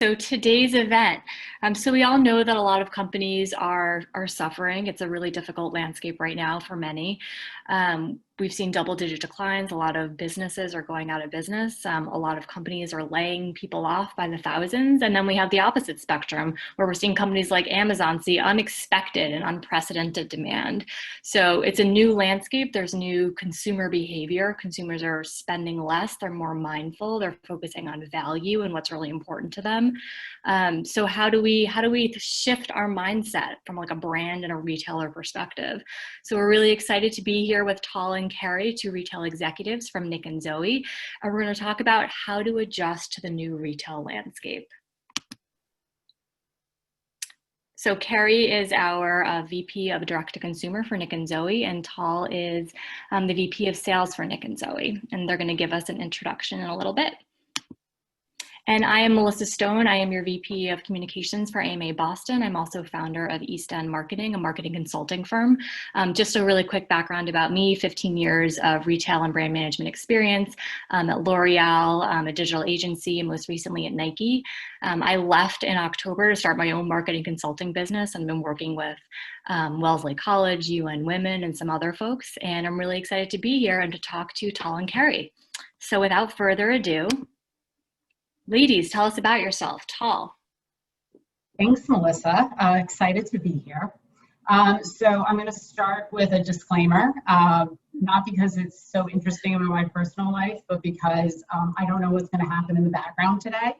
So today's event, so we all know that a lot of companies are suffering. It's a really difficult landscape right now for many. We've seen double-digit declines. A lot of businesses are going out of business. A lot of companies are laying people off by the thousands. And then we have the opposite spectrum, where we're seeing companies like Amazon see unexpected and unprecedented demand. So it's a new landscape. There's new consumer behavior. Consumers are spending less. They're more mindful. They're focusing on value and what's really important to them. So how do we shift our mindset from like a brand and a retailer perspective? So we're really excited to be here with Taal and Kerrie, two retail executives from NIC ZOE, and we're going to talk about how to adjust to the new retail landscape. So Kerrie is our VP of Direct to Consumer for NIC ZOE, and Taal is the VP of Sales for NIC ZOE, and they're going to give us an introduction in a little bit. And I am Melissa Stone. I am your VP of Communications for AMA Boston. I'm also founder of Eastend Marketing, a marketing consulting firm. Just a really quick background about me: 15 years of retail and brand management experience at L'Oreal, a digital agency, and most recently at Nike. I left in October to start my own marketing consulting business and been working with Wellesley College, UN Women, and some other folks. And I'm really excited to be here and to talk to Taal and Kerrie. So without further ado, ladies, tell us about yourself. Taal. Thanks, Melissa. Excited to be here. So I'm going to start with a disclaimer, not because it's so interesting about my personal life, but because I don't know what's going to happen in the background today.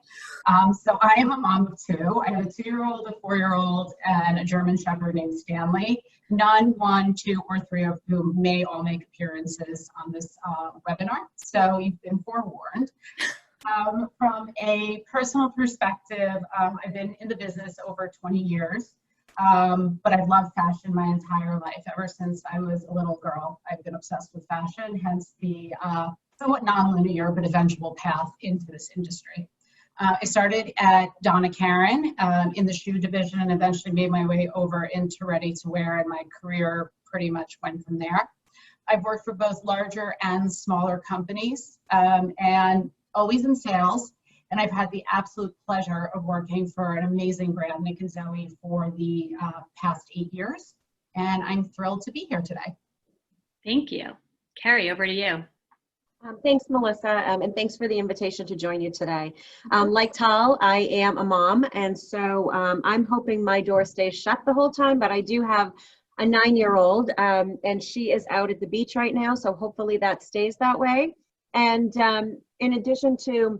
So I am a mom of two. I have a 2-year-old, a 4-year-old, and a German Shepherd named Stanley. None, 1, 2, or 3 of whom may all make appearances on this webinar. So you've been forewarned. From a personal perspective, I've been in the business over 20 years, but I've loved fashion my entire life. Ever since I was a little girl, I've been obsessed with fashion, hence the somewhat non-linear but eventual path into this industry. I started at Donna Karan in the shoe division and eventually made my way over into ready-to-wear, and my career pretty much went from there. I've worked for both larger and smaller companies, and always in sales, and I've had the absolute pleasure of working for an amazing brand, NIC ZOE, for the past 8 years, and I'm thrilled to be here today. Thank you. Kerrie, over to you. Thanks, Melissa, and thanks for the invitation to join you today. Like Taal, I am a mom, and so I'm hoping my door stays shut the whole time, but I do have a 9-year-old, and she is out at the beach right now, so hopefully that stays that way. And in addition to,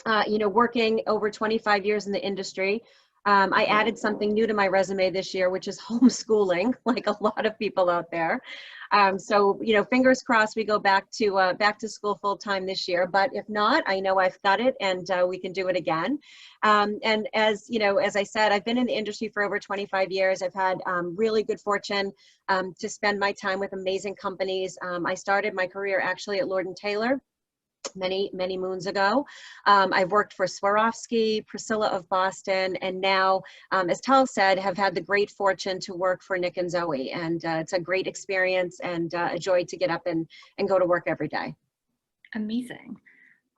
working over 25 years in the industry, I added something new to my resume this year, which is homeschooling, like a lot of people out there. So, fingers crossed we go back to school full time this year. But if not, I know I've got it, and we can do it again. And as I said, I've been in the industry for over 25 years. I've had really good fortune to spend my time with amazing companies. I started my career actually at Lord & Taylor many moons ago. I've worked for Swarovski, Priscilla of Boston, and now, as Taal said, have had the great fortune to work for NIC ZOE. And it's a great experience and a joy to get up and go to work every day. Amazing.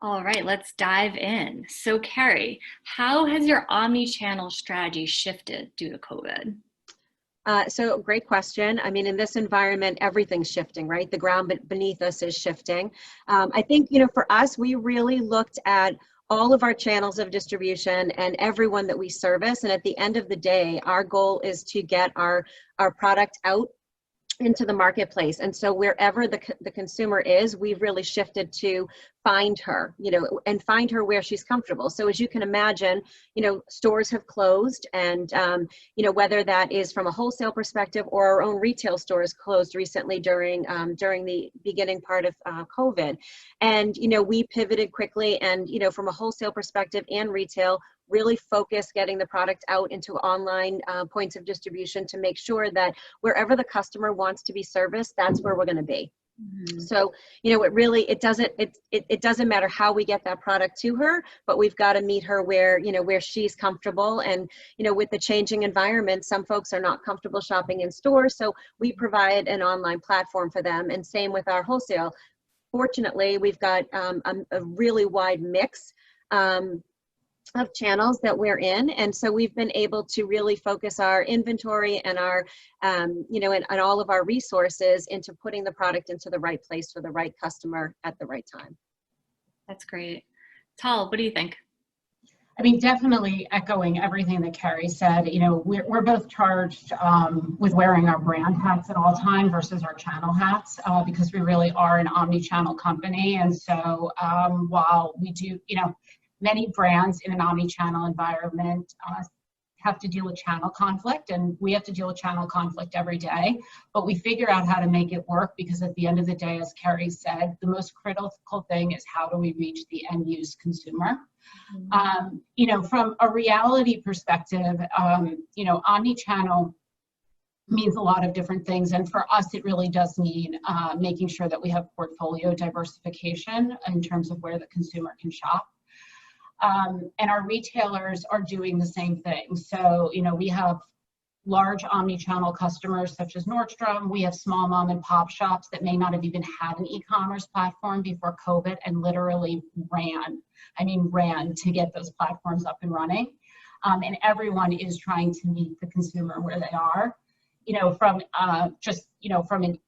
All right, let's dive in. So Kerrie, how has your omni-channel strategy shifted due to COVID? So great question. I mean, in this environment, everything's shifting, right? The ground beneath us is shifting. I think, for us, we really looked at all of our channels of distribution and everyone that we service. And at the end of the day, our goal is to get our product out into the marketplace. And so wherever the consumer is, we've really shifted to find her, and find her where she's comfortable. So as you can imagine, stores have closed, and, whether that is from a wholesale perspective or our own retail stores closed recently during the beginning part of COVID. And, we pivoted quickly, and, from a wholesale perspective and retail, really focus getting the product out into online points of distribution to make sure that wherever the customer wants to be serviced, that's where we're going to be. Mm-hmm. So, it doesn't matter how we get that product to her, but we've got to meet her where she's comfortable. And, with the changing environment, some folks are not comfortable shopping in stores. So we provide an online platform for them, and same with our wholesale. Fortunately, we've got a really wide mix of channels that we're in. And so we've been able to really focus our inventory and our, and all of our resources into putting the product into the right place for the right customer at the right time. That's great. Taal, what do you think? I mean, definitely echoing everything that Kerrie said. We're both charged with wearing our brand hats at all time versus our channel hats because we really are an omni-channel company. And so while we do, many brands in an omni-channel environment have to deal with channel conflict, and we have to deal with channel conflict every day, but we figure out how to make it work because at the end of the day, as Kerrie said, the most critical thing is how do we reach the end use consumer. From a reality perspective, omni-channel means a lot of different things. And for us, it really does mean making sure that we have portfolio diversification in terms of where the consumer can shop. And our retailers are doing the same thing. So, we have large omni-channel customers such as Nordstrom. We have small mom and pop shops that may not have even had an e-commerce platform before COVID and literally ran to get those platforms up and running. And everyone is trying to meet the consumer where they are. From an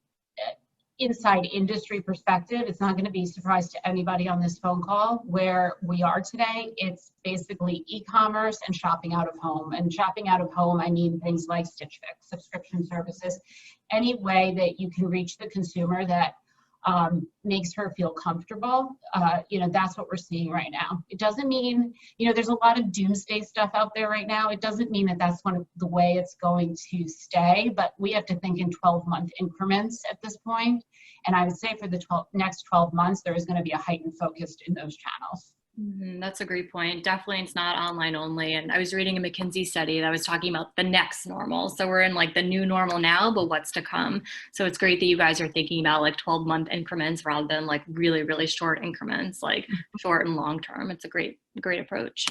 inside industry perspective, it's not going to be a surprise to anybody on this phone call where we are today. It's basically e-commerce and shopping out of home. And shopping out of home, I mean things like Stitch Fix, subscription services, any way that you can reach the consumer that makes her feel comfortable. That's what we're seeing right now. It doesn't mean, there's a lot of doomsday stuff out there right now. It doesn't mean that that's one of the way it's going to stay, but we have to think in 12-month increments at this point. And I would say for the next 12 months, there is going to be a heightened focus in those channels. That's a great point. Definitely, it's not online only. And I was reading a McKinsey study that was talking about the next normal. So we're in like the new normal now, but what's to come. So it's great that you guys are thinking about like 12-month increments rather than like really, really short increments, like short and long term. It's a great approach.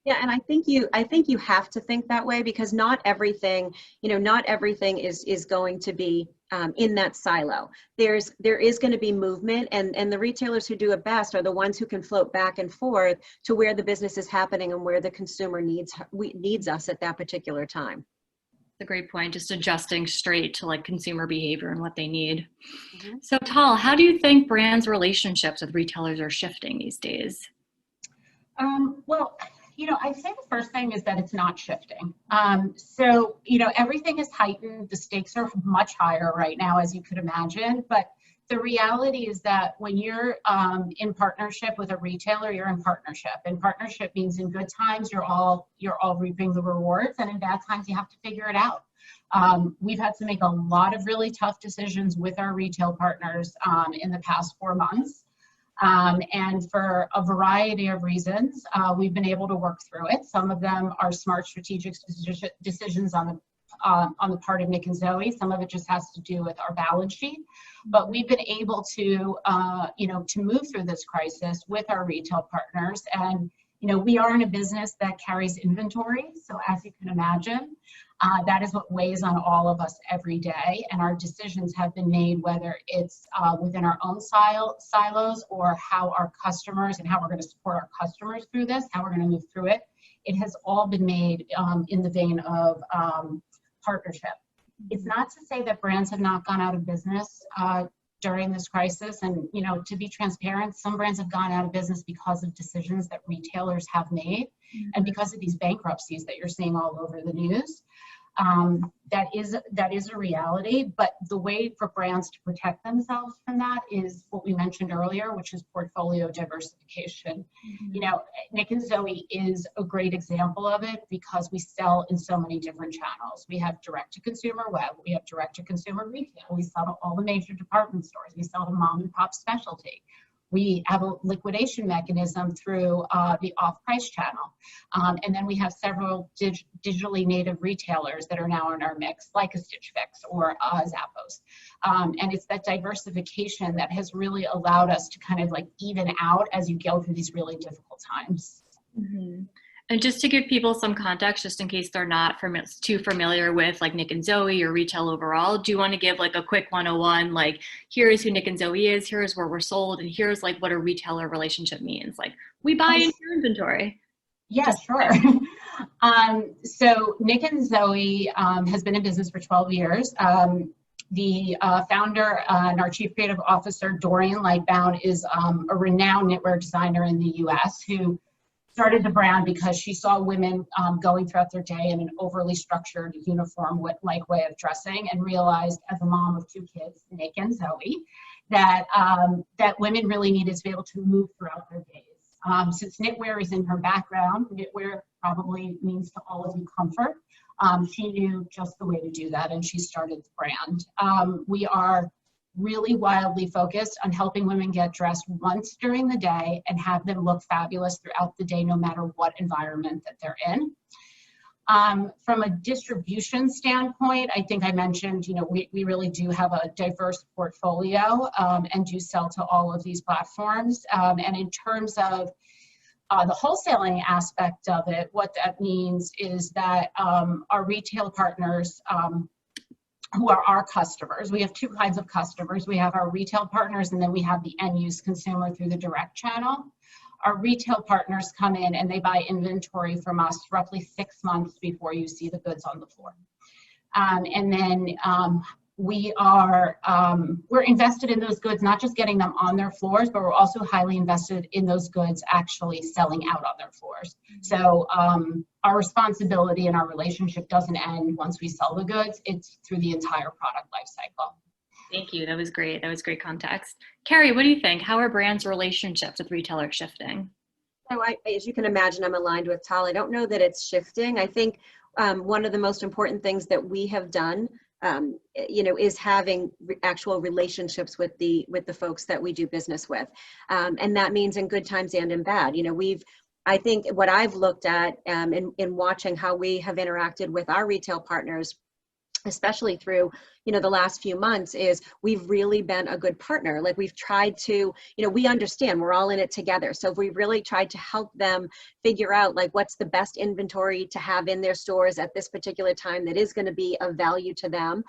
Yeah, and I think you have to think that way because not everything is going to be in that silo. There is going to be movement, and the retailers who do it best are the ones who can float back and forth to where the business is happening and where the consumer needs us at that particular time. That's a great point. Just adjusting straight to like consumer behavior and what they need. Mm-hmm. So Taal, how do you think brands' relationships with retailers are shifting these days? I'd say the first thing is that it's not shifting. Everything is heightened. The stakes are much higher right now, as you could imagine. But the reality is that when you're in partnership with a retailer, you're in partnership. And partnership means in good times, you're all reaping the rewards. And in bad times, you have to figure it out. We've had to make a lot of really tough decisions with our retail partners in the past 4 months. And for a variety of reasons, we've been able to work through it. Some of them are smart strategic decisions on the part of NIC ZOE. Some of it just has to do with our balance sheet. But we've been able to, to move through this crisis with our retail partners. And, we are in a business that carries inventory. So as you can imagine, that is what weighs on all of us every day. And our decisions have been made, whether it's within our own silos or how our customers and how we're going to support our customers through this, how we're going to move through it. It has all been made in the vein of partnership. It's not to say that brands have not gone out of business during this crisis. And, to be transparent, some brands have gone out of business because of decisions that retailers have made and because of these bankruptcies that you're seeing all over the news. That is a reality, but the way for brands to protect themselves from that is what we mentioned earlier, which is portfolio diversification. NIC ZOE is a great example of it because we sell in so many different channels. We have direct-to-consumer web, we have direct-to-consumer retail, we sell to all the major department stores, we sell to mom and pop specialty. We have a liquidation mechanism through the off-price channel. And then we have several digitally native retailers that are now in our mix, like a Stitch Fix or Zappos. And it's that diversification that has really allowed us to kind of like even out as you go through these really difficult times. Mm-hmm. And just to give people some context, just in case they're not too familiar with like NIC ZOE or retail overall, do you want to give like a quick 101, like here's who NIC ZOE is, here's where we're sold, and here's like what a retailer relationship means. Like we buy into your inventory. Yeah, sure. So NIC ZOE has been in business for 12 years. The founder and our chief creative officer, Dorian Lightbound, is a renowned knitwear designer in the US who started the brand because she saw women going throughout their day in an overly structured, uniform-like way of dressing, and realized, as a mom of 2 kids, Nick and Zoe, that that women really needed to be able to move throughout their days. Since knitwear is in her background, knitwear probably means to all of you comfort. She knew just the way to do that, and she started the brand. We are really wildly focused on helping women get dressed once during the day and have them look fabulous throughout the day, no matter what environment that they're in. From a distribution standpoint, I think I mentioned, we really do have a diverse portfolio and do sell to all of these platforms. And in terms of the wholesaling aspect of it, what that means is that our retail partners, who are our customers. We have 2 kinds of customers. We have our retail partners, and then we have the end-use consumer through the direct channel. Our retail partners come in and they buy inventory from us roughly 6 months before you see the goods on the floor. And then we're invested in those goods, not just getting them on their floors, but we're also highly invested in those goods actually selling out on their floors. So our responsibility and our relationship doesn't end once we sell the goods. It's through the entire product life cycle. Thank you. That was great. That was great context. Kerrie, what do you think? How are brands' relationships with retailers shifting? So as you can imagine, I'm aligned with Taal. I don't know that it's shifting. I think one of the most important things that we have done is having actual relationships with the folks that we do business with. And that means in good times and in bad. I think what I've looked at in watching how we have interacted with our retail partners, especially through the last few months, is we've really been a good partner. Like, we've tried to, we understand we're all in it together. So we really tried to help them figure out, like, what's the best inventory to have in their stores at this particular time that is going to be of value to them.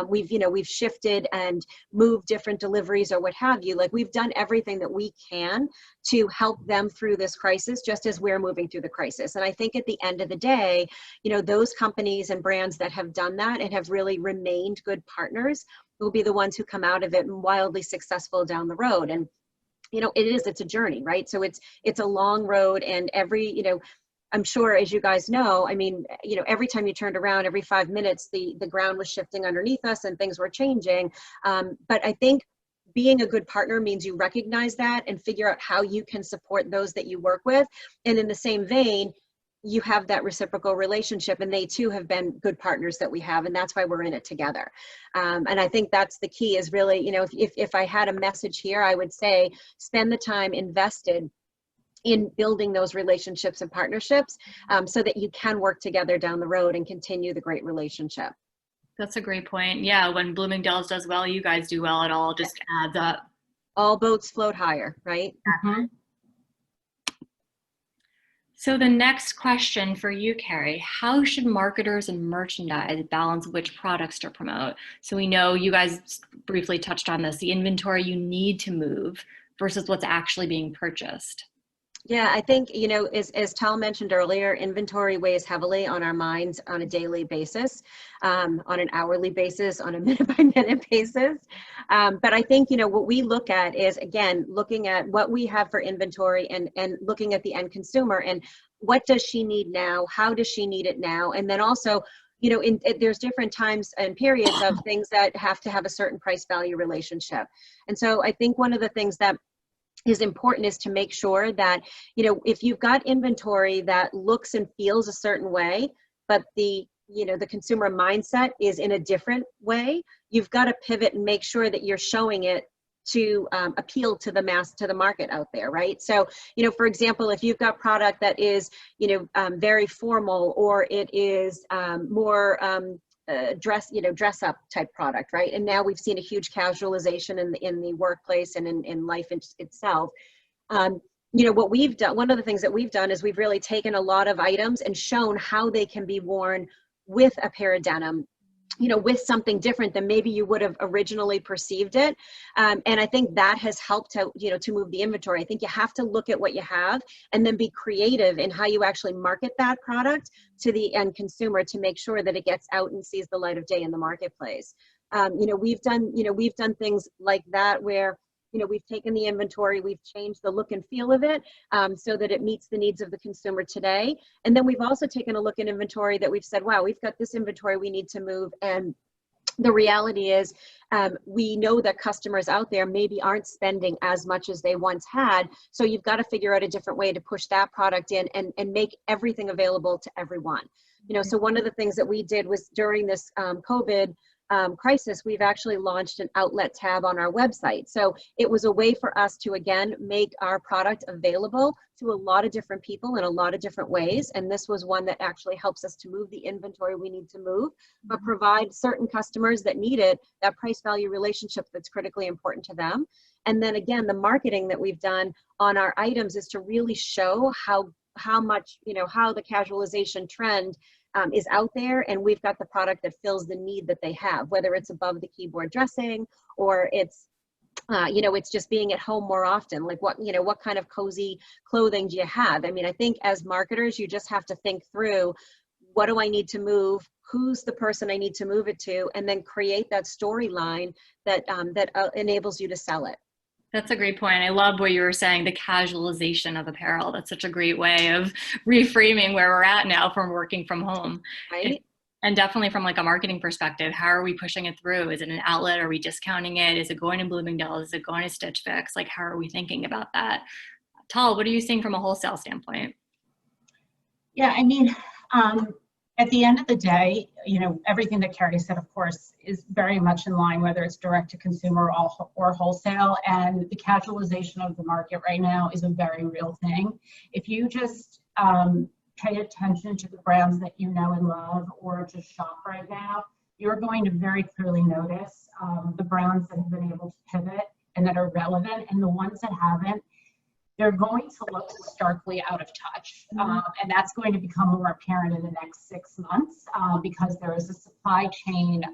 We've shifted and moved different deliveries or what have you. Like, we've done everything that we can to help them through this crisis, just as we're moving through the crisis. And I think at the end of the day, those companies and brands that have done that and have really remained good partners will be the ones who come out of it wildly successful down the road. And it's a journey, right? So it's a long road, and I'm sure, as you guys know, every time you turned around, every 5 minutes, the ground was shifting underneath us and things were changing. But I think being a good partner means you recognize that and figure out how you can support those that you work with. And in the same vein, you have that reciprocal relationship, and they too have been good partners that we have, and that's why we're in it together. And I think that's the key, is really, if I had a message here, I would say spend the time invested in building those relationships and partnerships so that you can work together down the road and continue the great relationship. That's a great point. Yeah, when Bloomingdale's does well, you guys do well. It all just adds up. All boats float higher, right? Mm-hmm. So the next question for you, Kerrie, how should marketers and merchandise balance which products to promote? So we know you guys briefly touched on this, the inventory you need to move versus what's actually being purchased. Yeah, I think, as Taal mentioned earlier, inventory weighs heavily on our minds on a daily basis, on an hourly basis, on a minute-by-minute basis. But I think, what we look at is, again, looking at what we have for inventory and looking at the end consumer and what does she need now? How does she need it now? And then also, there's different times and periods of things that have to have a certain price-value relationship. And so I think one of the things that is important is to make sure that, if you've got inventory that looks and feels a certain way, but the consumer mindset is in a different way, you've got to pivot and make sure that you're showing it to appeal to the market out there, right? So, for example, if you've got product that is, very formal, or it is more dress up type product, right? And now we've seen a huge casualization in the workplace and in life itself. What we've done, one of the things that we've done is we've really taken a lot of items and shown how they can be worn with a pair of denim, with something different than maybe you would have originally perceived it. And I think that has helped to, to move the inventory. I think you have to look at what you have and then be creative in how you actually market that product to the end consumer to make sure that it gets out and sees the light of day in the marketplace. We've done things like that where, we've taken the inventory, we've changed the look and feel of it so that it meets the needs of the consumer today. And then we've also taken a look at inventory that we've said, wow, we've got this inventory we need to move. And the reality is we know that customers out there maybe aren't spending as much as they once had. So you've got to figure out a different way to push that product in and make everything available to everyone. So one of the things that we did was during this COVID crisis, we've actually launched an outlet tab on our website. So it was a way for us to, again, make our product available to a lot of different people in a lot of different ways. And this was one that actually helps us to move the inventory we need to move, but provide certain customers that need it, that price value relationship that's critically important to them. And then again, the marketing that we've done on our items is to really show how much, how the casualization trend is out there, and we've got the product that fills the need that they have, whether it's above the keyboard dressing or it's it's just being at home more often. Like what kind of cozy clothing do you have? I mean, I think as marketers, you just have to think through, what do I need to move? Who's the person I need to move it to? And then create that storyline that enables you to sell it. That's a great point. I love what you were saying, the casualization of apparel. That's such a great way of reframing where we're at now from working from home. Right. And definitely from like a marketing perspective, how are we pushing it through? Is it an outlet? Are we discounting it? Is it going to Bloomingdale's? Is it going to Stitch Fix? Like, how are we thinking about that? Taal, what are you seeing from a wholesale standpoint? Yeah, I mean, at the end of the day, everything that Kerrie said, of course, is very much in line, whether it's direct to consumer or wholesale. And the casualization of the market right now is a very real thing. If you just pay attention to the brands that you know and love, or just shop right now, you're going to very clearly notice the brands that have been able to pivot and that are relevant, and the ones that haven't, they're going to look starkly out of touch. And that's going to become more apparent in the next 6 months because there is a supply chain,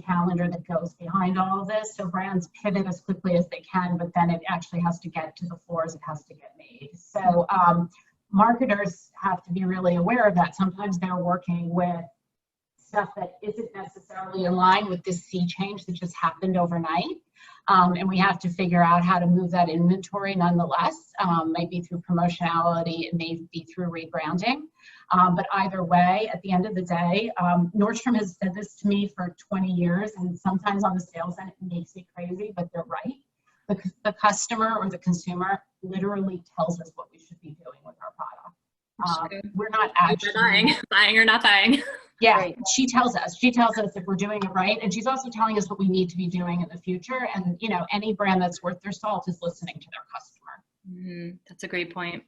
calendar that goes behind all of this. So brands pivot as quickly as they can, but then it actually has to get to the floors, it has to get made. So marketers have to be really aware of that. Sometimes they're working with stuff that isn't necessarily in line with this sea change that just happened overnight. And we have to figure out how to move that inventory nonetheless. Might be through promotionality, it may be through rebranding. But either way, at the end of the day, Nordstrom has said this to me for 20 years, and sometimes on the sales end, it makes me crazy, but they're right. The customer or the consumer literally tells us what we should be doing with our product. We're not actually buying or not buying. Yeah, Right. she tells us if we're doing it right, and she's also telling us what we need to be doing in the future. And any brand that's worth their salt is listening to their customer. That's a great point.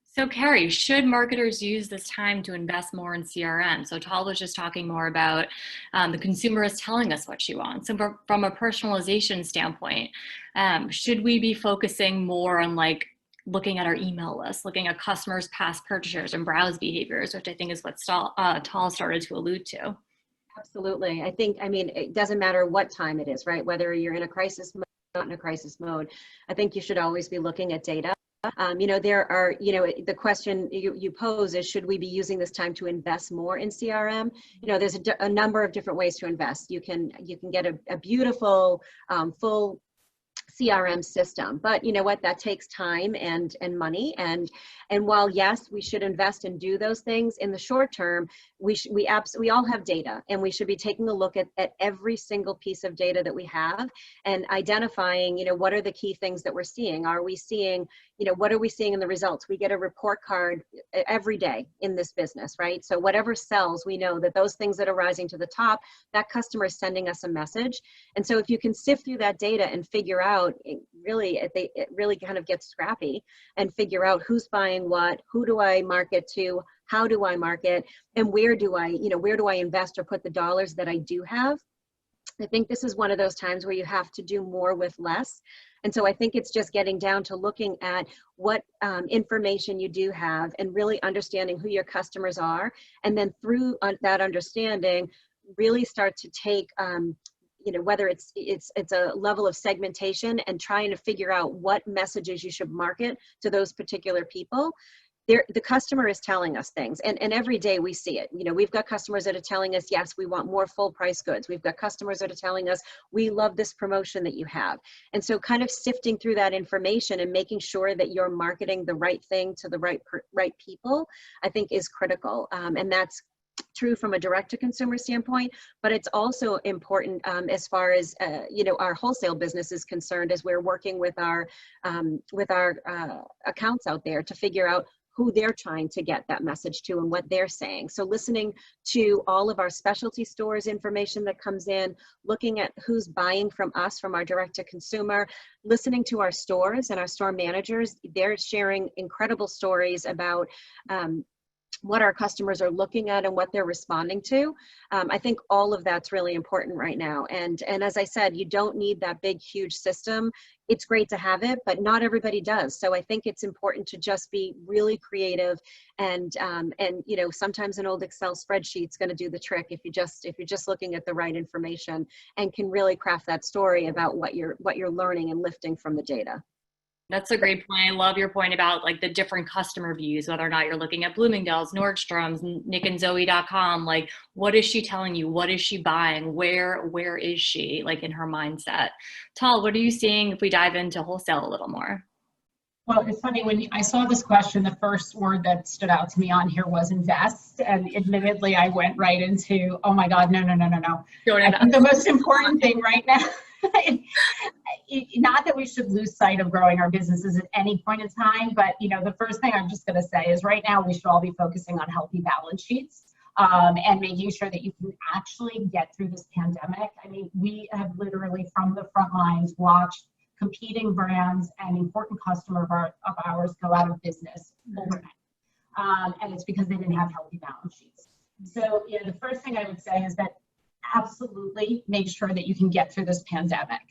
So Kerrie, should marketers use this time to invest more in CRM? So Taal was just talking more about the consumer is telling us what she wants. So from a personalization standpoint, should we be focusing more on like looking at our email list, looking at customers' past purchasers and browse behaviors, which I think is what Taal started to allude to? Absolutely. I mean, it doesn't matter what time it is, right? Whether you're in a crisis mode, not in a crisis mode, I think you should always be looking at data. There are, the question you pose is, should we be using this time to invest more in CRM? There's a number of different ways to invest. You can get a beautiful, full CRM system, but you know what, that takes time and money, and while yes, we should invest and do those things in the short term, we all have data, and we should be taking a look at every single piece of data that we have and identifying, what are the key things that we're seeing. Are we seeing, what are we seeing in the results? We get a report card every day in this business, right? So whatever sells, we know that those things that are rising to the top, that customer is sending us a message. And so if you can sift through that data and figure out, it really kind of gets scrappy and figure out who's buying what, who do I market to, how do I market, and where do I invest or put the dollars that I do have. I think this is one of those times where you have to do more with less. And so I think it's just getting down to looking at what information you do have and really understanding who your customers are. And then through that understanding, really start to take, whether it's a level of segmentation and trying to figure out what messages you should market to those particular people. The customer is telling us things, and every day we see it. We've got customers that are telling us, yes, we want more full price goods. We've got customers that are telling us, we love this promotion that you have. And so kind of sifting through that information and making sure that you're marketing the right thing to the right people, I think is critical. And that's true from a direct-to-consumer standpoint, but it's also important as far as our wholesale business is concerned, as we're working with our accounts out there to figure out who they're trying to get that message to and what they're saying. So listening to all of our specialty stores information that comes in, looking at who's buying from us, from our direct-to-consumer, listening to our stores and our store managers. They're sharing incredible stories about what our customers are looking at and what they're responding to. I think all of that's really important right now. And as I said, you don't need that big, huge system. It's great to have it, but not everybody does. So I think it's important to just be really creative, and sometimes an old Excel spreadsheet's going to do the trick if you're just looking at the right information and can really craft that story about what you're learning and lifting from the data. That's a great point. I love your point about like the different customer views, whether or not you're looking at Bloomingdale's, Nordstrom's, NICandZoe.com. Like, what is she telling you? What is she buying? Where is she, like, in her mindset? Taal, what are you seeing if we dive into wholesale a little more? Well, it's funny, when I saw this question, the first word that stood out to me on here was invest. And admittedly, I went right into, oh my God, no. I think the most important thing right now, not that we should lose sight of growing our businesses at any point in time, but the first thing I'm just going to say is right now we should all be focusing on healthy balance sheets and making sure that you can actually get through this pandemic. I mean, we have literally from the front lines watched competing brands and important customer of ours go out of business overnight. And it's because they didn't have healthy balance sheets. So the first thing I would say is that absolutely make sure that you can get through this pandemic.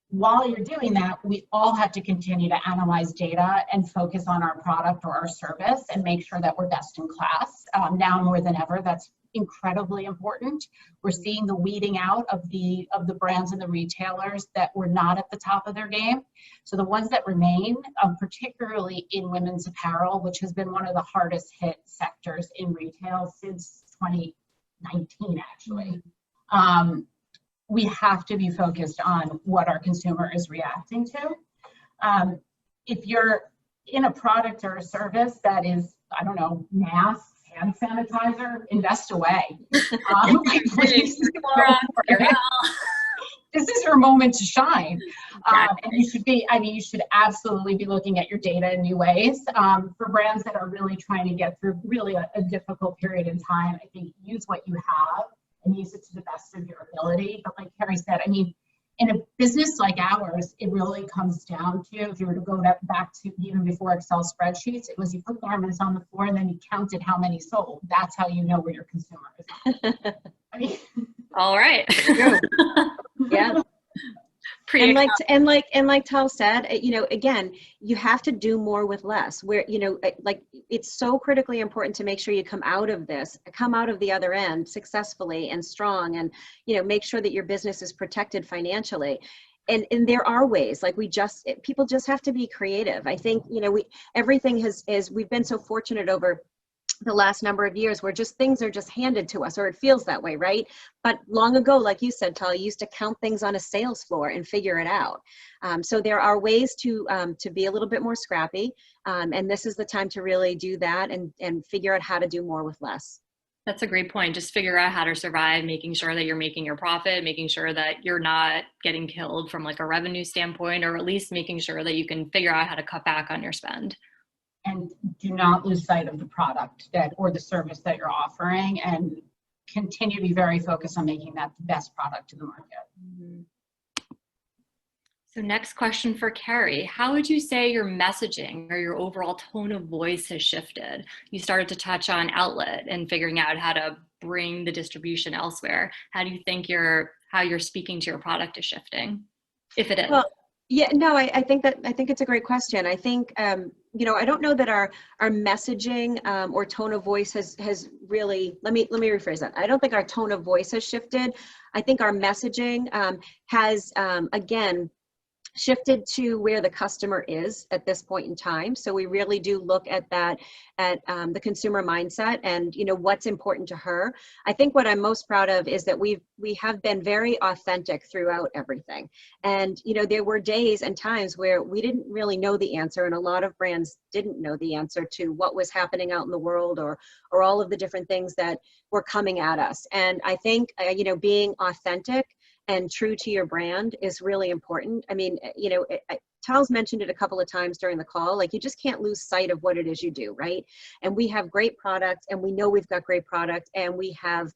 While you're doing that, we all have to continue to analyze data and focus on our product or our service and make sure that we're best in class. Now more than ever, that's incredibly important. We're seeing the weeding out of the brands and the retailers that were not at the top of their game. So the ones that remain, particularly in women's apparel, which has been one of the hardest hit sectors in retail since 2019, actually. We have to be focused on what our consumer is reacting to. If you're in a product or a service that is, I don't know, masks, hand sanitizer, invest away. Please this is your moment to shine. And you should absolutely be looking at your data in new ways. For brands that are really trying to get through really a difficult period in time, I think use what you have and use it to the best of your ability. But like Kerrie said, I mean, in a business like ours, it really comes down to, if you were to go back to even before Excel spreadsheets, it was you put garments on the floor and then you counted how many sold. That's how you know where your consumer is. I mean, all right. Yeah. And like Taal said, again, you have to do more with less. Where it's so critically important to make sure you come out of the other end successfully and strong, and make sure that your business is protected financially. And there are ways, like people just have to be creative. I think we've been so fortunate over the last number of years where things are just handed to us, or it feels that way, right? But long ago, like you said, Taal, you used to count things on a sales floor and figure it out. So there are ways to be a little bit more scrappy, and this is the time to really do that and figure out how to do more with less. That's a great point. Just figure out how to survive, making sure that you're making your profit, making sure that you're not getting killed from like a revenue standpoint, or at least making sure that you can figure out how to cut back on your spend. And do not lose sight of the product or the service that you're offering, and continue to be very focused on making that the best product to the market. Mm-hmm. So next question for Kerrie. How would you say your messaging or your overall tone of voice has shifted? You started to touch on outlet and figuring out how to bring the distribution elsewhere. How do you think how you're speaking to your product is shifting, if it is? Well, yeah, no, I think it's a great question. I think, you know, I don't know that our messaging or tone of voice has really, let me rephrase that. I don't think our tone of voice has shifted. I think our messaging has, again, shifted to where the customer is at this point in time. So we really do look at that, at the consumer mindset and, you know, what's important to her. I think what I'm most proud of is that we have been very authentic throughout everything. And, you know, there were days and times where we didn't really know the answer, and a lot of brands didn't know the answer to what was happening out in the world, or all of the different things that were coming at us. And I think, you know, being authentic and true to your brand is really important. I mean, you know, Taal's mentioned it a couple of times during the call, like you just can't lose sight of what it is you do, right? And we have great products, and we know we've got great product, and we have,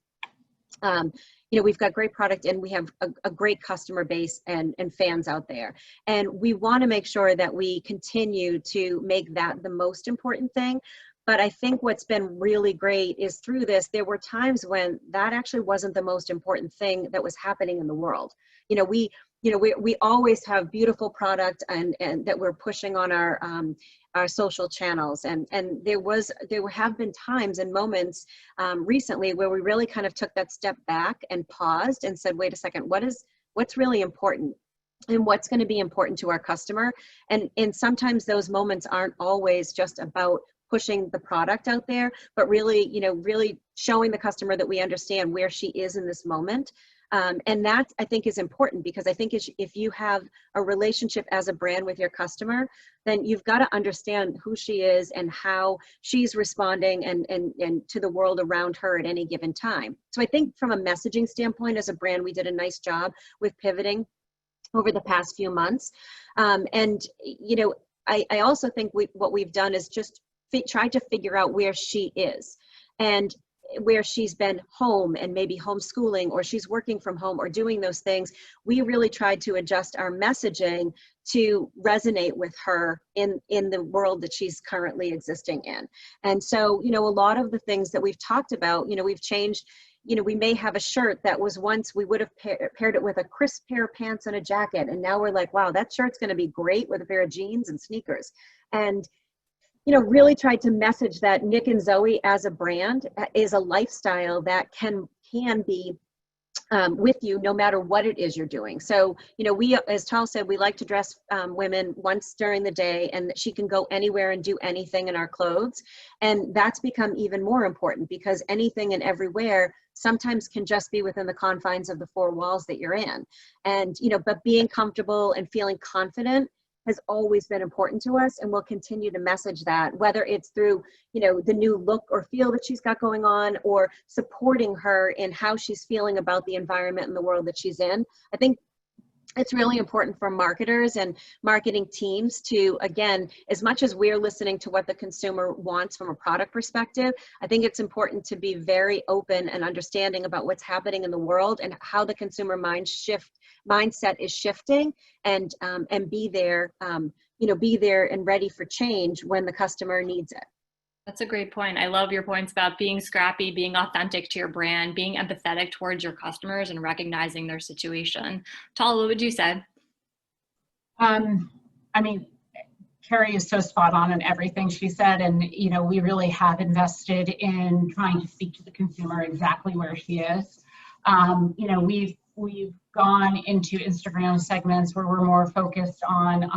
you know, we've got great product, and we have a great customer base and fans out there. And we want to make sure that we continue to make that the most important thing. But I think what's been really great is through this, there were times when that actually wasn't the most important thing that was happening in the world. You know, we always have beautiful product and that we're pushing on our social channels. And there have been times and moments recently where we really kind of took that step back and paused and said, wait a second, what's really important? And what's going to be important to our customer? And sometimes those moments aren't always just about pushing the product out there, but really, you know, really showing the customer that we understand where she is in this moment. And that, I think, is important, because I think if you have a relationship as a brand with your customer, then you've got to understand who she is and how she's responding and to the world around her at any given time. So I think from a messaging standpoint, as a brand, we did a nice job with pivoting over the past few months. And, you know, I also think what we've done is just try to figure out where she is and where she's been home and maybe homeschooling, or she's working from home or doing those things. We really tried to adjust our messaging to resonate with her in the world that she's currently existing in. And so, you know, a lot of the things that we've talked about, you know, we've changed. You know, we may have a shirt that was once, we would have paired it with a crisp pair of pants and a jacket. And now we're like, wow, that shirt's going to be great with a pair of jeans and sneakers. And you know, really tried to message that NIC and ZOE as a brand is a lifestyle that can be with you no matter what it is you're doing. So, you know, we, as Taal said, we like to dress women once during the day, and that she can go anywhere and do anything in our clothes. And that's become even more important, because anything and everywhere sometimes can just be within the confines of the four walls that you're in. And, you know, but being comfortable and feeling confident has always been important to us, and we'll continue to message that, whether it's through, you know, the new look or feel that she's got going on, or supporting her in how she's feeling about the environment and the world that she's in. I think it's really important for marketers and marketing teams to, again, as much as we're listening to what the consumer wants from a product perspective, I think it's important to be very open and understanding about what's happening in the world and how the consumer mindset is shifting, and be there, you know, be there and ready for change when the customer needs it. That's a great point. I love your points about being scrappy, being authentic to your brand, being empathetic towards your customers, and recognizing their situation. Taal, what would you say? I mean, Kerrie is so spot on in everything she said. And, you know, we really have invested in trying to speak to the consumer exactly where she is. You know, we've gone into Instagram segments where we're more focused on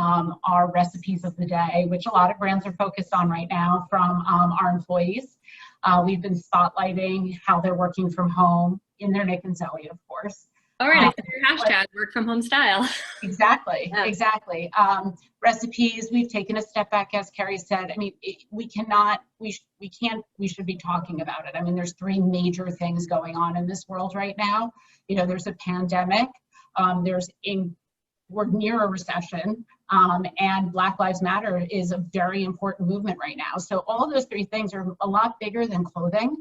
our recipes of the day, which a lot of brands are focused on right now from our employees. We've been spotlighting how they're working from home in their NIC and ZOE, of course. All right, I see your hashtag, work from home style. Exactly, exactly. Recipes, we've taken a step back, as Kerrie said. I mean, we should be talking about it. I mean, there's three major things going on in this world right now. You know, there's a pandemic, we're near a recession, and Black Lives Matter is a very important movement right now. So all those three things are a lot bigger than clothing,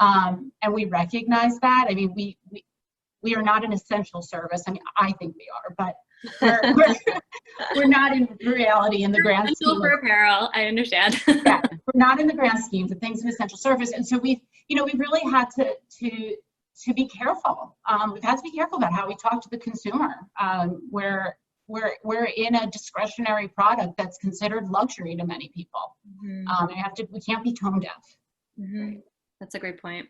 and we recognize that. I mean, we are not an essential service. I mean, I think we are, but we're not in reality in the grand scheme. For apparel, I understand. Yeah, we're not in the grand schemes of things an essential service, and so we've really had to to be careful. We've had to be careful about how we talk to the consumer. We're in a discretionary product that's considered luxury to many people. We can't be tone deaf. That's a great point.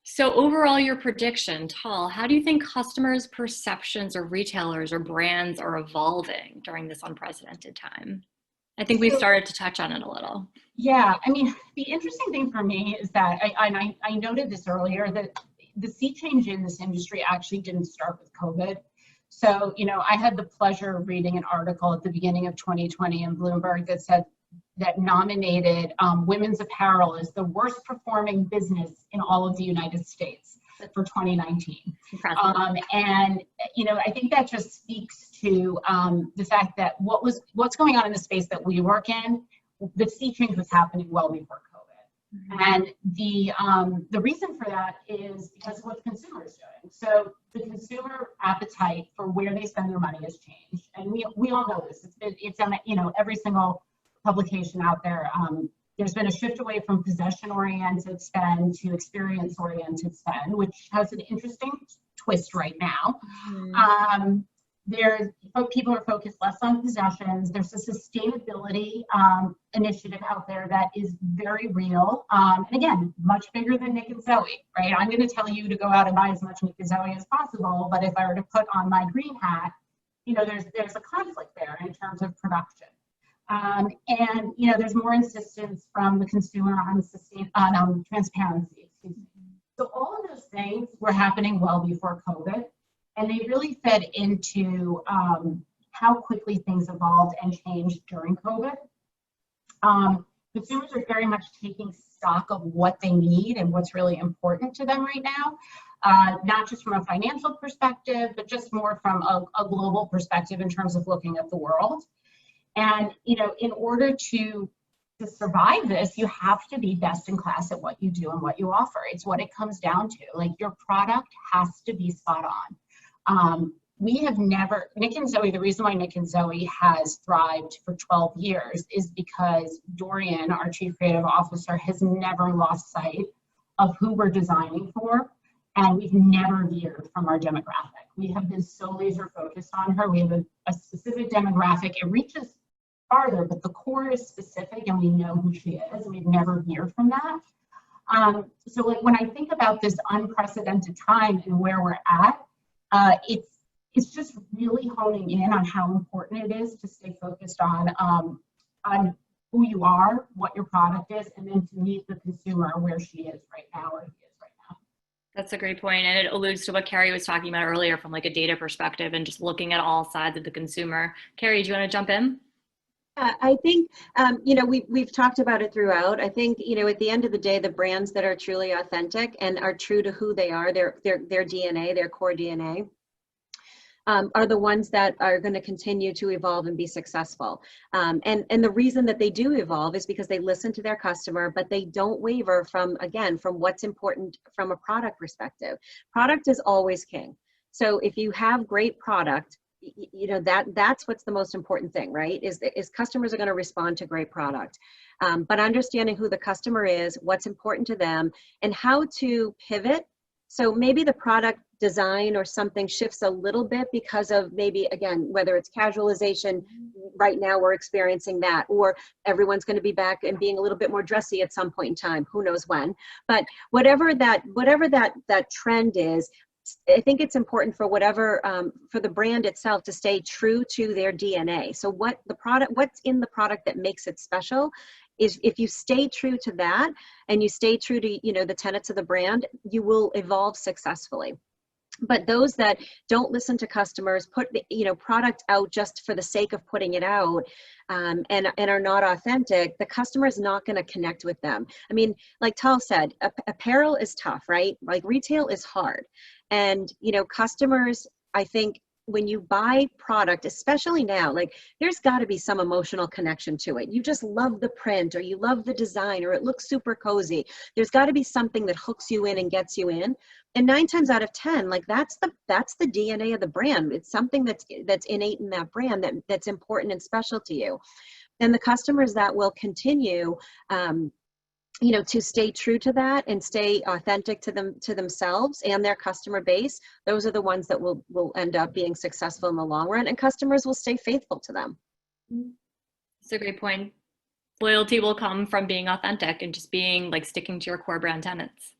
So overall, your prediction, Taal, how do you think customers' perceptions of retailers or brands are evolving during this unprecedented time? I think we've started to touch on it a little. Yeah, I mean, the interesting thing for me is that, I noted this earlier, that the sea change in this industry actually didn't start with COVID. So, I had the pleasure of reading an article at the beginning of 2020 in Bloomberg that nominated women's apparel as the worst performing business in all of the United States for 2019. And, I think that just speaks to the fact that what's going on in the space that we work in, the sea change was happening well before COVID. And the reason for that is because of what consumers are doing. So the consumer appetite for where they spend their money has changed. And we all know this. It's on, every single publication out there. There's been a shift away from possession-oriented spend to experience-oriented spend, which has an interesting twist right now. People are focused less on possessions. There's a sustainability initiative out there that is very real. And again, much bigger than NIC ZOE, right? I'm going to tell you to go out and buy as much NIC ZOE as possible, but if I were to put on my green hat, there's a conflict there in terms of production. And there's more insistence from the consumer on transparency. So all of those things were happening well before COVID, and they really fed into how quickly things evolved and changed during COVID. Consumers are very much taking stock of what they need and what's really important to them right now, not just from a financial perspective, but just more from a global perspective in terms of looking at the world. And, in order to survive this, you have to be best in class at what you do and what you offer. It's what it comes down to. Like, your product has to be spot on. We have never, NIC ZOE, the reason why NIC ZOE has thrived for 12 years is because Dorian, our Chief Creative Officer, has never lost sight of who we're designing for. And we've never veered from our demographic. We have been so laser focused on her. We have a specific demographic. It reaches farther, but the core is specific and we know who she is. And we've never veered from that. So like when I think about this unprecedented time and where we're at, it's just really honing in on how important it is to stay focused on who you are, what your product is, and then to meet the consumer where she is right now or he is right now. That's a great point. And it alludes to what Kerrie was talking about earlier from like a data perspective and just looking at all sides of the consumer. Kerrie, do you want to jump in? I think, we've talked about it throughout. I think, at the end of the day, the brands that are truly authentic and are true to who they are, their DNA, their core DNA, are the ones that are going to continue to evolve and be successful. And the reason that they do evolve is because they listen to their customer, but they don't waver from what's important from a product perspective. Product is always king. So if you have great product, that's what's the most important thing, right? Is customers are going to respond to great product. But understanding who the customer is, what's important to them, and how to pivot. So maybe the product design or something shifts a little bit because of maybe, again, whether it's casualization, right now we're experiencing that, or everyone's going to be back and being a little bit more dressy at some point in time, who knows when. But whatever that trend is, I think it's important for for the brand itself to stay true to their DNA. So what's in the product that makes it special is if you stay true to that and you stay true to, the tenets of the brand, you will evolve successfully. But those that don't listen to customers, put product out just for the sake of putting it out, and are not authentic, the customer is not going to connect with them. I mean, like Taal said, apparel is tough, right? Like retail is hard, and customers, I think, when you buy product, especially now, like there's got to be some emotional connection to it. You just love the print, or you love the design, or it looks super cozy. There's got to be something that hooks you in and gets you in. And 9 times out of 10, like that's the DNA of the brand. It's something that's innate in that brand that's important and special to you. And the customers that will continue to stay true to that and stay authentic to themselves and their customer base, those are the ones that will end up being successful in the long run, and customers will stay faithful to them. That's a great point. Loyalty will come from being authentic and just being like sticking to your core brand tenets.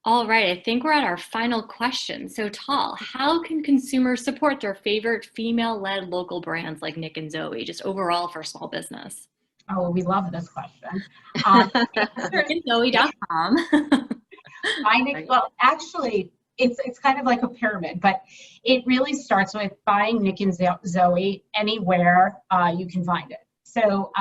All right, I think we're at our final question. So Taal, how can consumers support their favorite female-led local brands like NIC and ZOE, just overall for small business? Oh, we love this question. NICZOE.com. Well, actually, it's kind of like a pyramid, but it really starts with buying NIC and ZOE anywhere you can find it. So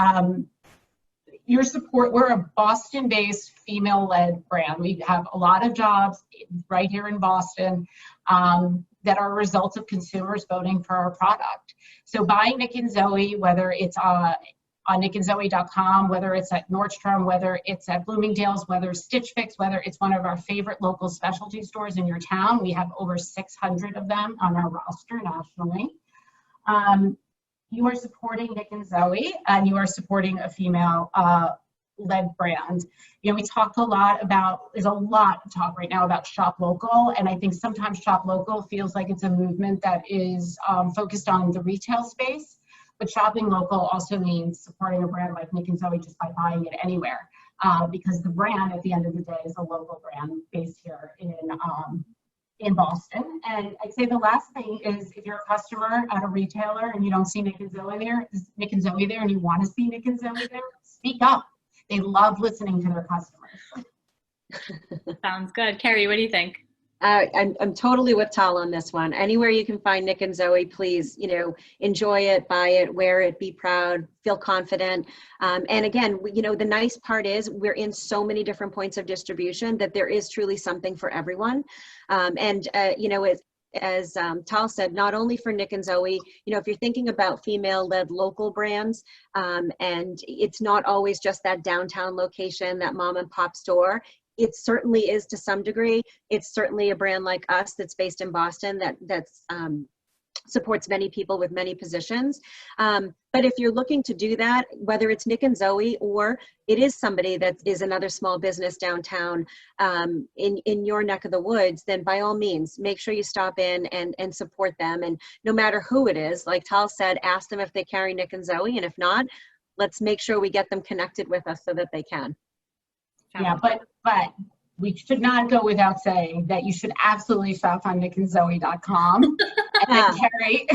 we're a Boston-based female-led brand. We have a lot of jobs right here in Boston that are results of consumers voting for our product. So buying NIC and ZOE, whether it's on NICZOE.com, whether it's at Nordstrom, whether it's at Bloomingdale's, whether it's Stitch Fix, whether it's one of our favorite local specialty stores in your town. We have over 600 of them on our roster nationally. You are supporting NIC and ZOE, and you are supporting a female-led brand. We talked a lot about, there's a lot of talk right now about shop local, and I think sometimes shop local feels like it's a movement that is focused on the retail space. But shopping local also means supporting a brand like NIC and ZOE just by buying it anywhere, because the brand at the end of the day is a local brand based here in Boston. And I'd say the last thing is, if you're a customer at a retailer and you don't see NIC and ZOE there, and you want to see NIC and ZOE there, speak up. They love listening to their customers. Sounds good. Kerrie, what do you think? I'm totally with Taal on this one. Anywhere you can find NIC and ZOE, please, enjoy it, buy it, wear it, be proud, feel confident. And again, the nice part is we're in so many different points of distribution that there is truly something for everyone. As Taal said, not only for NIC and ZOE, if you're thinking about female-led local brands, and it's not always just that downtown location, that mom and pop store. It certainly is to some degree. It's certainly a brand like us that's based in Boston that supports many people with many positions. But if you're looking to do that, whether it's NIC and ZOE or it is somebody that is another small business downtown in your neck of the woods, then by all means, make sure you stop in and support them. And no matter who it is, like Taal said, ask them if they carry NIC and ZOE, and if not, let's make sure we get them connected with us so that they can. Yeah, but we should not go without saying that you should absolutely shop on NICZOE.com. And Kerrie.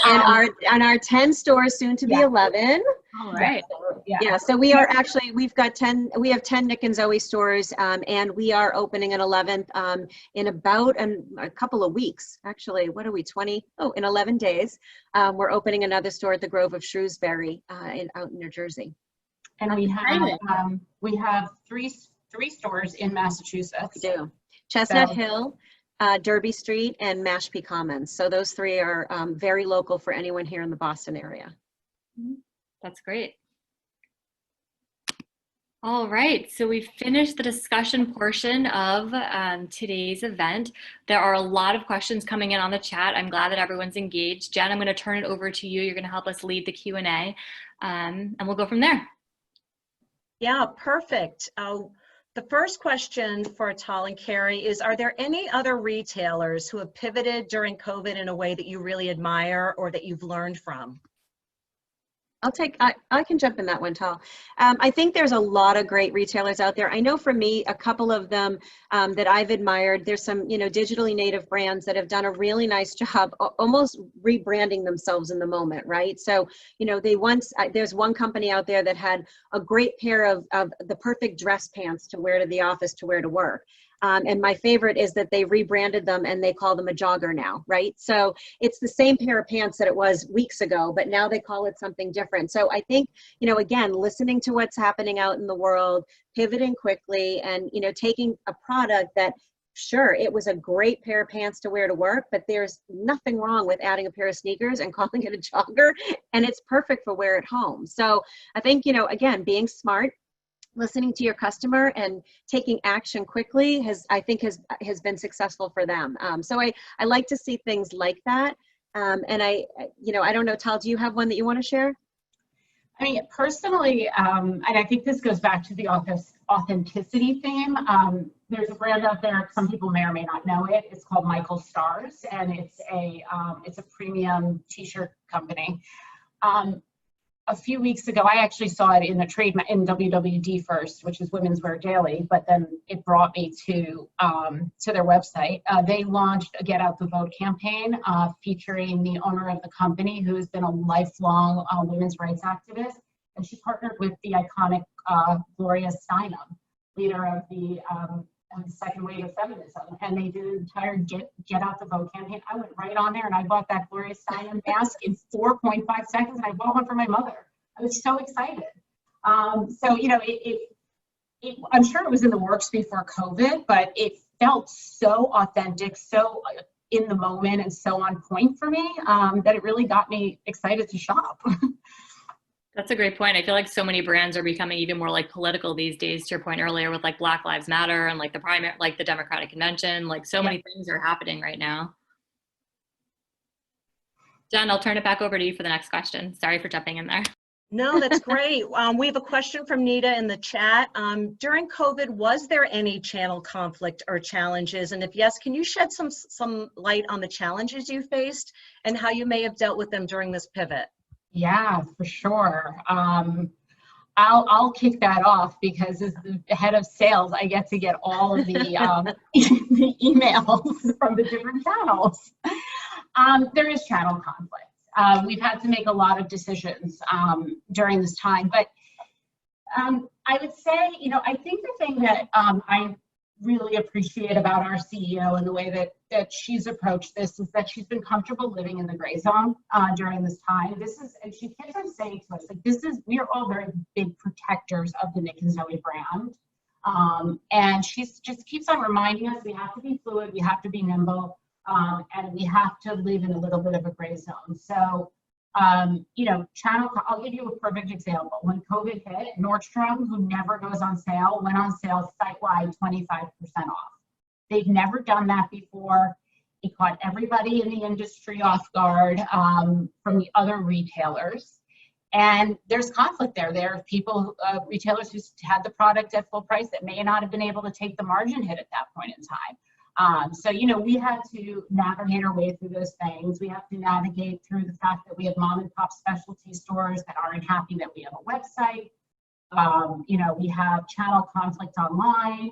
and our 10 stores, soon to be 11. All right. Yeah, so we are actually, we have 10 NIC and ZOE stores, and we are opening an 11th in about a couple of weeks. Actually, what are we, 20? Oh, in 11 days. We're opening another store at the Grove of Shrewsbury out in New Jersey. And we have three stores in Massachusetts. We do. Chestnut Hill, Derby Street, and Mashpee Commons. So those three are very local for anyone here in the Boston area. That's great. All right, so we've finished the discussion portion of today's event. There are a lot of questions coming in on the chat. I'm glad that everyone's engaged. Jen, I'm going to turn it over to you. You're going to help us lead the Q&A, and we'll go from there. Yeah, perfect. The first question for Taal and Kerrie is, are there any other retailers who have pivoted during COVID in a way that you really admire or that you've learned from? I can jump in that one, Taal. I think there's a lot of great retailers out there. I know for me, a couple of them that I've admired, there's some, digitally native brands that have done a really nice job almost rebranding themselves in the moment, right? So, there's one company out there that had a great pair of the perfect dress pants to wear to the office, to wear to work. And my favorite is that they rebranded them and they call them a jogger now, right? So it's the same pair of pants that it was weeks ago, but now they call it something different. So I think, again, listening to what's happening out in the world, pivoting quickly, and, taking a product that, sure, it was a great pair of pants to wear to work, but there's nothing wrong with adding a pair of sneakers and calling it a jogger, and it's perfect for wear at home. So I think, again, being smart, listening to your customer and taking action quickly has been successful for them. So I like to see things like that. And I don't know, Taal, do you have one that you want to share? I mean, personally, and I think this goes back to the authenticity theme. There's a brand out there, some people may or may not know it. It's called Michael Stars, and it's a premium t-shirt company. A few weeks ago, I actually saw it in the trade in WWD first, which is Women's Wear Daily, but then it brought me to their website. They launched a Get Out the Vote campaign featuring the owner of the company, who has been a lifelong women's rights activist, and she partnered with the iconic Gloria Steinem, leader of the second wave of feminism, and they did an entire Get Out the Vote campaign. I went right on there and I bought that Gloria Steinem mask in 4.5 seconds, and I bought one for my mother. I was so excited. So, you know, I'm sure it was in the works before COVID, but it felt so authentic, so in the moment, and so on point for me that it really got me excited to shop. That's a great point. I feel like so many brands are becoming even more like political these days, to your point earlier with like Black Lives Matter and like the primary, like the Democratic Convention, like so many things are happening right now. Jen, I'll turn it back over to you for the next question. Sorry for jumping in there. No, that's great. We have a question from Nita in the chat. During COVID, was there any channel conflict or challenges? And if yes, can you shed some light on the challenges you faced and how you may have dealt with them during this pivot? Yeah, for sure. I'll kick that off because as the head of sales, I get to get all of the, the emails from the different channels. There is channel conflict. We've had to make a lot of decisions during this time, but I would say, you know, I think the thing that I really appreciate about our CEO and the way that she's approached this is that she's been comfortable living in the gray zone during this time. And she keeps on saying to us, like, we are all very big protectors of the NIC ZOE brand. And she just keeps on reminding us we have to be fluid, we have to be nimble, and we have to live in a little bit of a gray zone. So, you know, I'll give you a perfect example. When COVID hit, Nordstrom, who never goes on sale, went on sale site-wide 25% off. They've never done that before. It caught everybody in the industry off guard from the other retailers. And there's conflict there. There are people, retailers who had the product at full price that may not have been able to take the margin hit at that point in time. So, you know, we had to navigate our way through those things. We have to navigate through the fact that we have mom and pop specialty stores that aren't happy that we have a website. You know, we have channel conflict online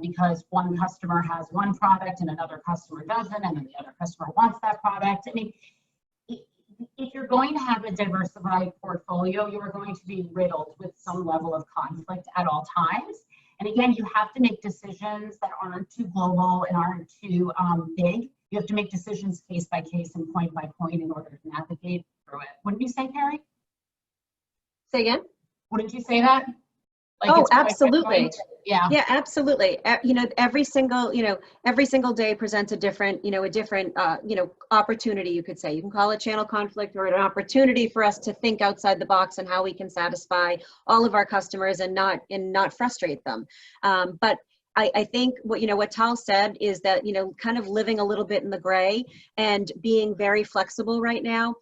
because one customer has one product and another customer doesn't, and then the other customer wants that product. I mean, if you're going to have a diversified portfolio, you are going to be riddled with some level of conflict at all times. And again, you have to make decisions that aren't too global and aren't too big. You have to make decisions case by case and point by point in order to navigate through it. Wouldn't you say, Kerrie? Say again? Wouldn't you say that? Like, oh, absolutely. Yeah. Yeah, absolutely. You know, every single day presents a different, opportunity, you could say. You can call it channel conflict or an opportunity for us to think outside the box and how we can satisfy all of our customers and not frustrate them. But I think what Taal said is that, kind of living a little bit in the gray and being very flexible right now.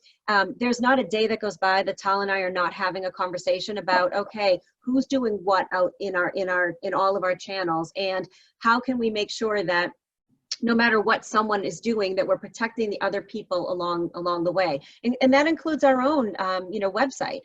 There's not a day that goes by that Taal and I are not having a conversation about, okay, who's doing what out in all of our channels, and how can we make sure that no matter what someone is doing, that we're protecting the other people along the way. And that includes our own, website.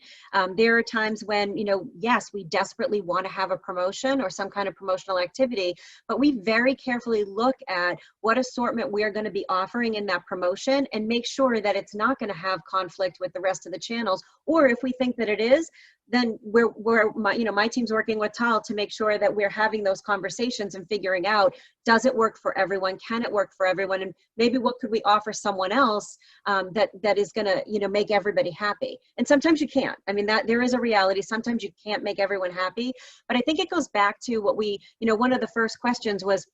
There are times when, yes, we desperately want to have a promotion or some kind of promotional activity, but we very carefully look at what assortment we are going to be offering in that promotion and make sure that it's not going to have conflict with the rest of the channels. Or if we think that it is, then my team's working with Taal to make sure that we're having those conversations and figuring out, does it work for everyone? Can it work for everyone? And maybe what could we offer someone else that is gonna, make everybody happy? And sometimes you can't. I mean, that there is a reality. Sometimes you can't make everyone happy. But I think it goes back to what we, one of the first questions was,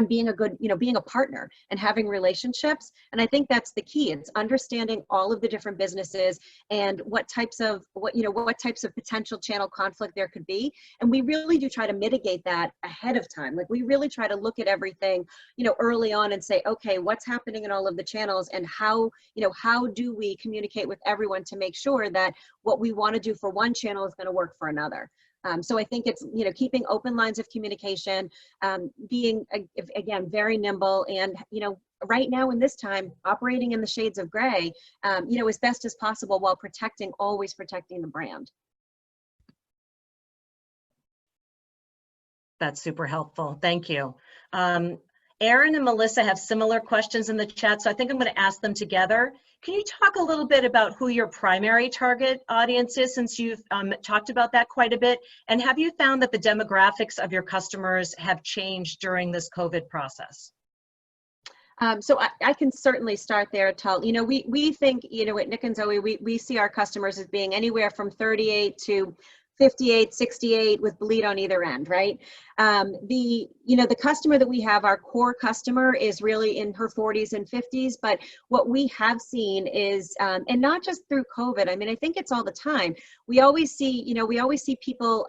being a good, being a partner and having relationships. And I think that's the key. It's understanding all of the different businesses and what types of potential channel conflict there could be. And we really do try to mitigate that ahead of time. Like, we really try to look at everything, early on and say, okay, what's happening in all of the channels, and how do we communicate with everyone to make sure that what we want to do for one channel is going to work for another. So I think it's, keeping open lines of communication, being, again, very nimble, and, right now in this time, operating in the shades of gray, as best as possible, while always protecting the brand. That's super helpful. Thank you. Aaron and Melissa have similar questions in the chat, so I think I'm going to ask them together. Can you talk a little bit about who your primary target audience is, since you've talked about that quite a bit? And have you found that the demographics of your customers have changed during this COVID process? So I can certainly start there, Taal. We think, at NIC ZOE, we see our customers as being anywhere from 38 to 58, 68 with bleed on either end, right? The customer that we have, our core customer, is really in her 40s and 50s. But what we have seen is, and not just through COVID, I mean, I think it's all the time. We always see people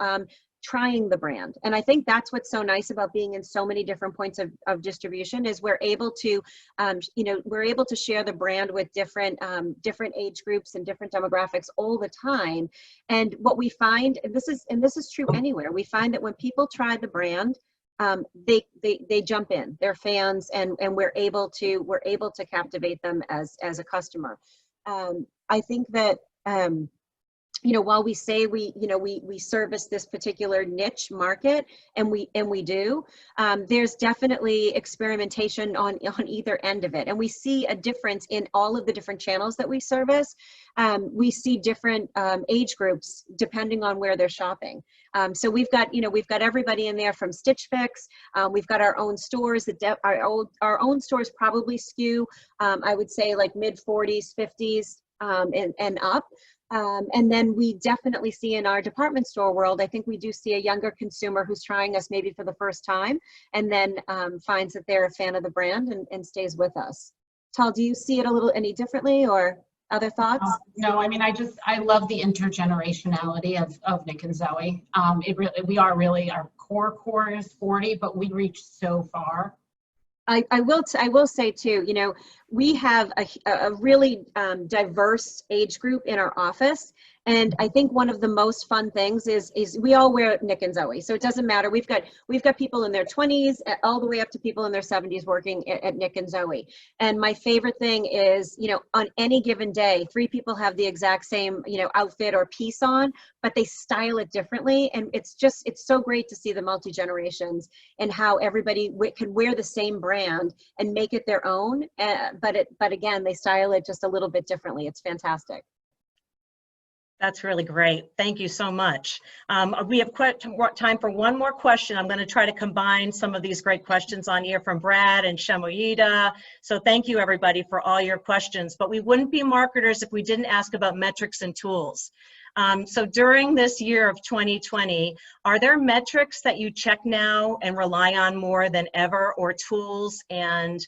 trying the brand. And I think that's what's so nice about being in so many different points of distribution, is we're able to, share the brand with different age groups and different demographics all the time. And what we find, and this is true anywhere, we find that when people try the brand, they jump in, they're fans, and we're able to captivate them as a customer. I think that, while we say we service this particular niche market, and we do, there's definitely experimentation on either end of it, and we see a difference in all of the different channels that we service. We see different age groups depending on where they're shopping. So we've got everybody in there from Stitch Fix. We've got our own stores. Our own stores probably skew, I would say, like mid 40s, 50s, and up. And then we definitely see in our department store world, I think we do see a younger consumer who's trying us maybe for the first time, and then finds that they're a fan of the brand and stays with us. Taal, do you see it any differently, or other thoughts? No, I mean, I love the intergenerationality of NIC ZOE. Our core is 40, but we reach so far. I will say too, we have a really diverse age group in our office. And I think one of the most fun things is we all wear NIC ZOE. So it doesn't matter. We've got people in their 20s all the way up to people in their 70s working at NIC ZOE. And my favorite thing is, on any given day, 3 people have the exact same, outfit or piece on, but they style it differently. And it's so great to see the multi-generations and how everybody can wear the same brand and make it their own. But again, they style it just a little bit differently. It's fantastic. That's really great. Thank you so much. We have time for one more question. I'm going to try to combine some of these great questions on here from Brad and Shamoyida. So thank you, everybody, for all your questions. But we wouldn't be marketers if we didn't ask about metrics and tools. So during this year of 2020, are there metrics that you check now and rely on more than ever, or tools and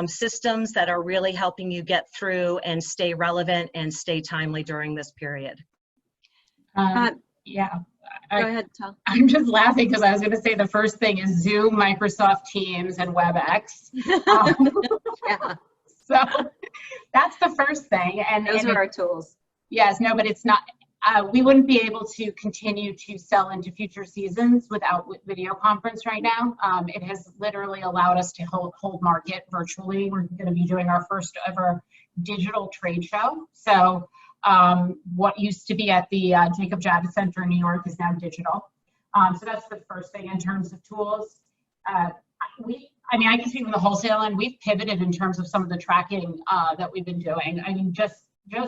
systems that are really helping you get through and stay relevant and stay timely during this period? Yeah. Go ahead, Taal. I'm just laughing because I was going to say the first thing is Zoom, Microsoft Teams, and WebEx. Yeah. So that's the first thing. And those are our tools. Yes, no, but it's not. We wouldn't be able to continue to sell into future seasons without video conference right now. It has literally allowed us to hold market virtually. We're going to be doing our first ever digital trade show. So what used to be at the Jacob Javits Center in New York is now digital. So that's the first thing in terms of tools. I can speak from the wholesale, and we've pivoted in terms of some of the tracking that we've been doing. I mean, just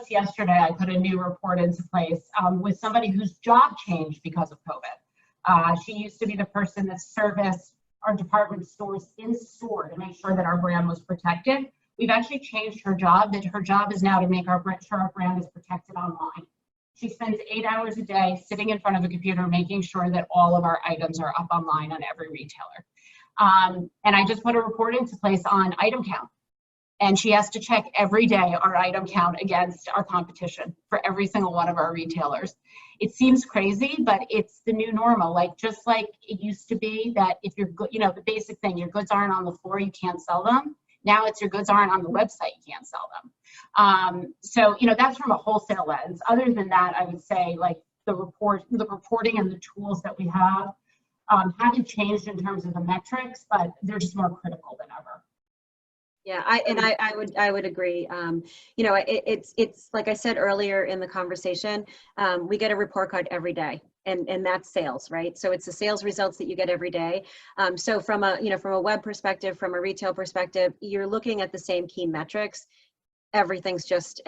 yesterday, I put a new report into place with somebody whose job changed because of COVID. She used to be the person that serviced our department stores in store to make sure that our brand was protected. We've actually changed her job, that her job is now to make sure our brand is protected online. She spends 8 hours a day sitting in front of a computer, making sure that all of our items are up online on every retailer. And I just put a report into place on item count. And she has to check every day our item count against our competition for every single one of our retailers. It seems crazy, but it's the new normal. Like, just like it used to be that if you're good, you know, the basic thing, your goods aren't on the floor, you can't sell them. Now it's your goods aren't on the website, you can't sell them. So, you know, that's from a wholesale lens. Other than that, I would say like the reporting and the tools that we have haven't changed in terms of the metrics, but they're just more critical than ever. Yeah, I would agree. You know, it's like I said earlier in the conversation, we get a report card every day, and that's sales, right? So it's the sales results that you get every day. So from a, you know, from a web perspective, from a retail perspective, you're looking at the same key metrics. Everything's just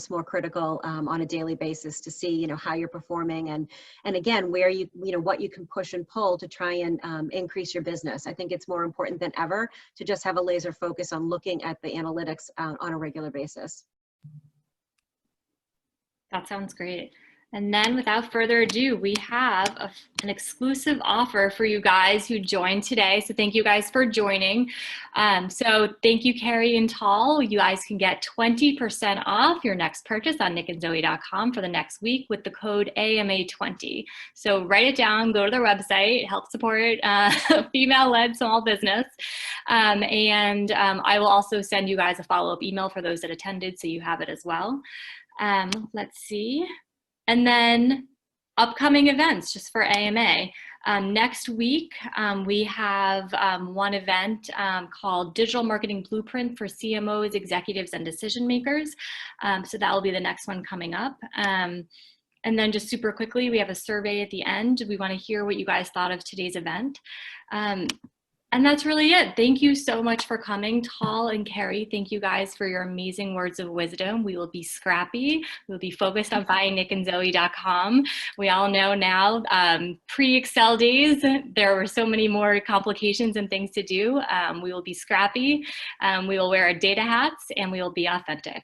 more critical on a daily basis to see, you know, how you're performing, and again, where you know, what you can push and pull to try and increase your business. I think it's more important than ever to just have a laser focus on looking at the analytics on a regular basis. That sounds great. And then without further ado, we have an exclusive offer for you guys who joined today. So thank you guys for joining. So thank you, Kerrie and Taal. You guys can get 20% off your next purchase on nicandzoe.com for the next week with the code AMA20. So write it down, go to their website, help support female-led small business. I will also send you guys a follow-up email for those that attended, so you have it as well. Let's see. And then upcoming events just for AMA. Next week, we have one event called Digital Marketing Blueprint for CMOs, Executives, and Decision Makers. So that will be the next one coming up. And then just super quickly, we have a survey at the end. We want to hear what you guys thought of today's event. And that's really it. Thank you so much for coming, Taal and Kerrie. Thank you guys for your amazing words of wisdom. We will be scrappy. We'll be focused on buying nicandzoe.com. We all know now, pre-Excel days, there were so many more complications and things to do. We will be scrappy. We will wear our data hats, and we will be authentic.